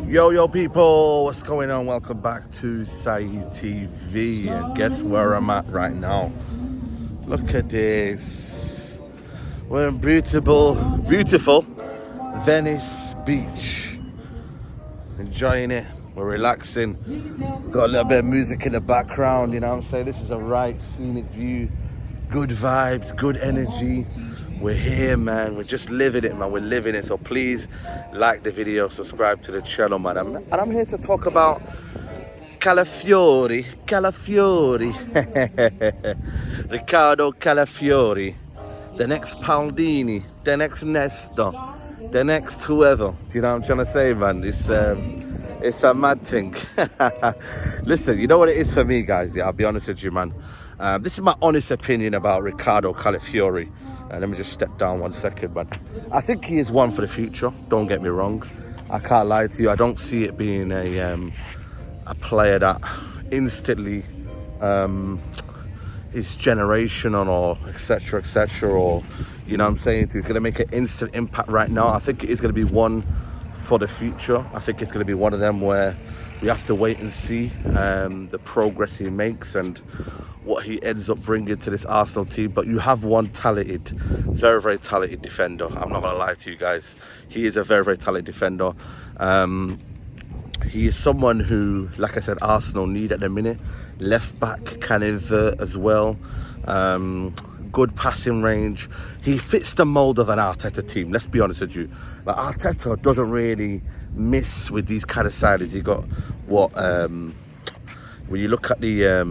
Yo people, what's going on? Welcome back to Saeed TV. And guess where I'm at right now? Look at this. We're in beautiful Venice Beach. Enjoying it. We're relaxing. Got a little bit of music in the background, you know what I'm saying? This is a right scenic view. Good vibes, good energy. We're here, man. We're just living it, man. We're living it. So please like the video, subscribe to the channel, man. And I'm here to talk about Calafiori. Riccardo Calafiori. The next Paldini. The next Nesta. The next whoever. You know what I'm trying to say, man? It's a mad thing. Listen, you know what it is for me, guys? Yeah, I'll be honest with you, man. This is my honest opinion about Riccardo Calafiori. Let me just step down 1 second, man. I think he is one for the future. Don't get me wrong. I can't lie to you. I don't see it being a player that instantly is generational or etc. Or, you know what I'm saying? He's going to make an instant impact right now. I think it is going to be one for the future. I think it's going to be one of them where we have to wait and see the progress he makes and what he ends up bringing to this Arsenal team. But you have one talented, very, very talented defender. I'm not going to lie to you guys. He is a very, very talented defender. He is someone who, like I said, Arsenal need at the minute. Left back can invert as well. Good passing range. He fits the mold of an Arteta team. Let's be honest with you. Like, Arteta doesn't really miss with these kind of signings. He got what when you look at the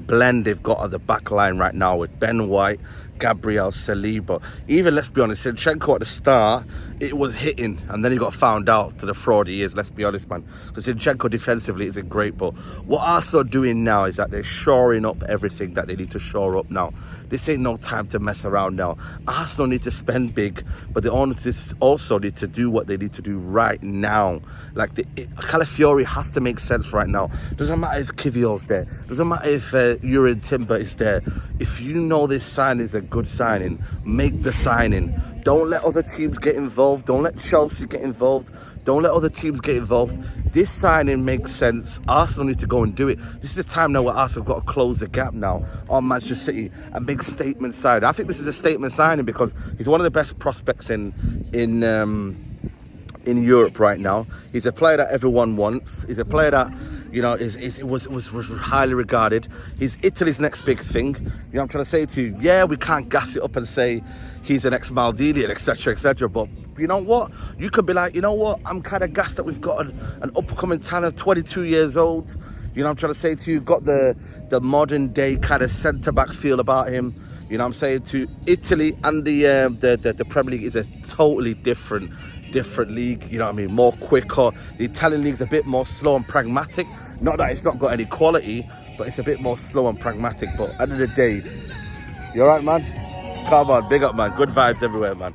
blend they've got at the back line right now with Ben White, Gabriel, Saliba. Even, let's be honest, Zinchenko at the start, it was hitting, and then he got found out to the fraud he is, let's be honest, man. Because Zinchenko defensively isn't great, but what Arsenal are doing now is that they're shoring up everything that they need to shore up now. This ain't no time to mess around now. Arsenal need to spend big, but they also need to do what they need to do right now. Like, Calafiori has to make sense right now. Doesn't matter if Kivior's there. Doesn't matter if Urin Timber is there. If you know this signing is a good signing, make the signing. Don't let other teams get involved. Don't let Chelsea get involved. Don't let other teams get involved. This signing makes sense. Arsenal need to go and do it. This is the time now where Arsenal have got to close the gap now on Manchester City and make statement signing. I think this is a statement signing because he's one of the best prospects in Europe right now. He's a player that everyone wants. He's a player that, you know, was highly regarded. He's Italy's next big thing. You know what I'm trying to say to you? Yeah, we can't gas it up and say he's an ex-Maldini, etc. But you know what? You could be like, you know what? I'm kind of gassed that we've got an upcoming talent, 22 years old. You know what I'm trying to say to you? Got the modern day kind of centre-back feel about him. You know what I'm saying? To Italy and the Premier League is a totally different league, you know what I mean, more quicker. The Italian league's a bit more slow and pragmatic. Not that it's not got any quality, but it's a bit more slow and pragmatic. But at the end of the day, you alright, man? Come on, big up, man. Good vibes everywhere, man.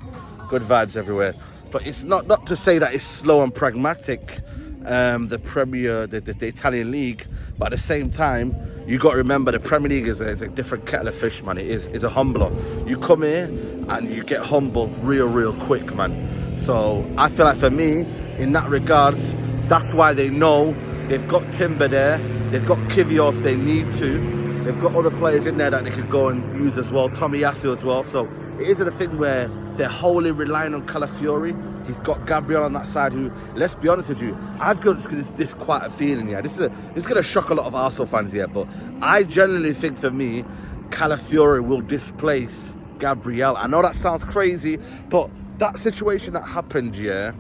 Good vibes everywhere. But it's not to say that it's slow and pragmatic, the Italian league, but at the same time, you got to remember the Premier League is a different kettle of fish, man. It is a humbler. You come here and you get humbled real quick, man. So I feel like for me, in that regards, that's why they know they've got Timber there, they've got Kivior if they need to, they've got other players in there that they could go and use as well, Tomiyasu as well. So it isn't a thing where they're wholly relying on Calafiori. He's got Gabriel on that side who, let's be honest with you, I've got this quite a feeling, yeah. This is going to shock a lot of Arsenal fans here, but I genuinely think for me, Calafiori will displace Gabriel. I know that sounds crazy, but that situation that happened, yeah,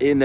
in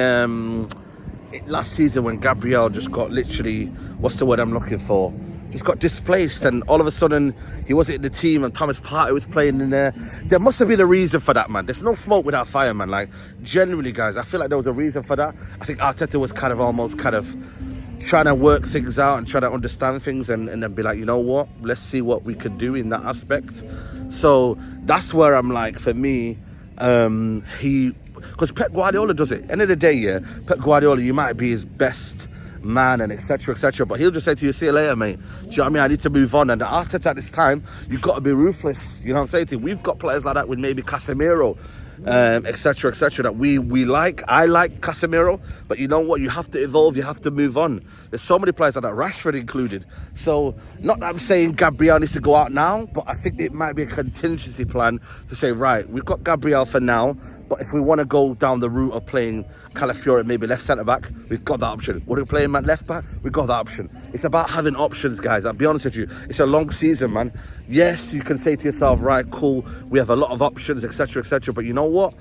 last season when Gabriel just got literally, what's the word I'm looking for? Just got displaced, and all of a sudden he wasn't in the team, and Thomas Partey was playing in there. There must have been a reason for that, man. There's no smoke without fire, man. Like, genuinely, guys, I feel like there was a reason for that. I think Arteta was almost trying to work things out and try to understand things and then be like, you know what? Let's see what we could do in that aspect. So that's where I'm like, for me, because Pep Guardiola does it. End of the day, yeah, Pep Guardiola, you might be his best man and etc, but he'll just say to you, see you later, mate. Do you know what I mean? I need to move on. And the Arteta at this time, you've got to be ruthless. You know what I'm saying to you? We've got players like that with maybe Casemiro. etc., etc. That we like. I like Casemiro, but you know what? You have to evolve. You have to move on. There's so many players like that, Rashford included. So not that I'm saying Gabriel needs to go out now, but I think it might be a contingency plan to say, right, we've got Gabriel for now, but if we want to go down the route of playing Calafiori maybe left centre back, we've got that option. What are we playing, man? Left back? We've got that option. It's about having options, guys. I'll be honest with you. It's a long season, man. Yes, you can say to yourself, right, cool, we have a lot of options, etc., etc. But you know what?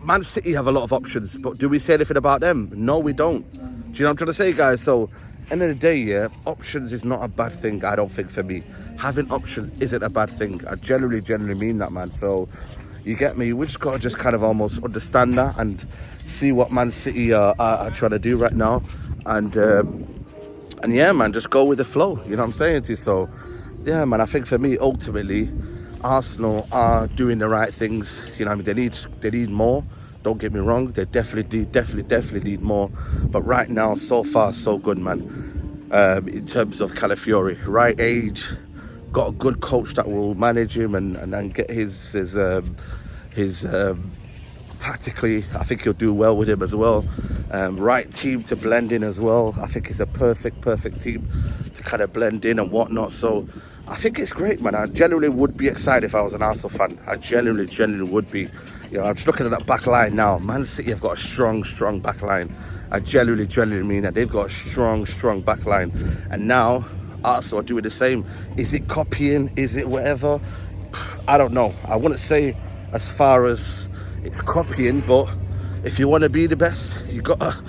Man City have a lot of options, but do we say anything about them? No, we don't. Do you know what I'm trying to say, guys? So, end of the day, yeah, options is not a bad thing, I don't think, for me. Having options isn't a bad thing. I generally mean that, man. So, you get me? We just got to just kind of almost understand that and see what Man City are trying to do right now. And yeah, man, just go with the flow. You know what I'm saying to you? So, yeah, man, I think for me, ultimately, Arsenal are doing the right things. You know what I mean? They need more. Don't get me wrong. They definitely need more. But right now, so far, so good, man. In terms of Calafiori, right age, got a good coach that will manage him and get his tactically, I think he'll do well with him as well. Right team to blend in as well. I think it's a perfect team to kind of blend in and whatnot. So I think it's great, man. I genuinely would be excited if I was an Arsenal fan. I genuinely would be. You know, I'm just looking at that back line now. Man City have got a strong back line. I genuinely mean that. They've got a strong back line. And now Arsenal are doing the same. Is it copying? Is it whatever? I don't know. I wouldn't say as far as it's copying, but if you want to be the best, you gotta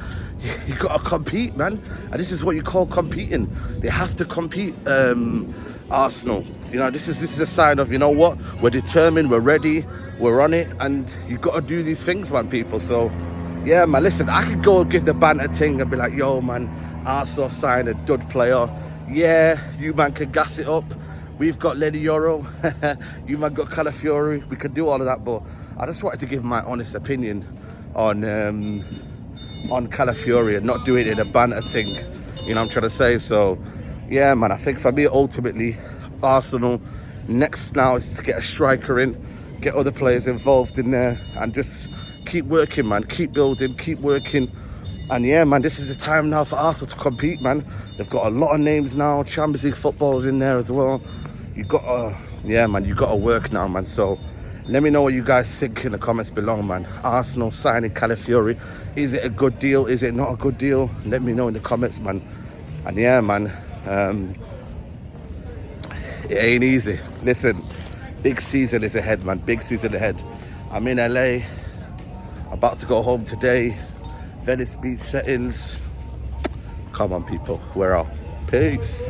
compete, man. And this is what you call competing. They have to compete. Arsenal, you know, this is a sign of, you know what, we're determined, we're ready, we're on it, and you got to do these things, man, people. So yeah, man, listen, I could go and give the banter thing and be like, yo, man, Arsenal signed a dud player. Yeah, you man can gas it up. We've got Lenny Euro. You man got Calafiori. We can do all of that, but I just wanted to give my honest opinion on Calafiori and not do it in a banter thing. You know what I'm trying to say? So yeah, man, I think for me, ultimately, Arsenal, next now is to get a striker in, get other players involved in there, and just keep working, man. Keep building, keep working. And yeah, man, this is the time now for Arsenal to compete, man. They've got a lot of names now. Champions League football's in there as well. You got to, yeah, man, you got to work now, man. So let me know what you guys think in the comments below, man. Arsenal signing Calafiori. Is it a good deal? Is it not a good deal? Let me know in the comments, man. And yeah, man, it ain't easy. Listen, big season is ahead, man. Big season ahead. I'm in LA, about to go home today. Venice Beach settings. Come on, people, we're out. Peace.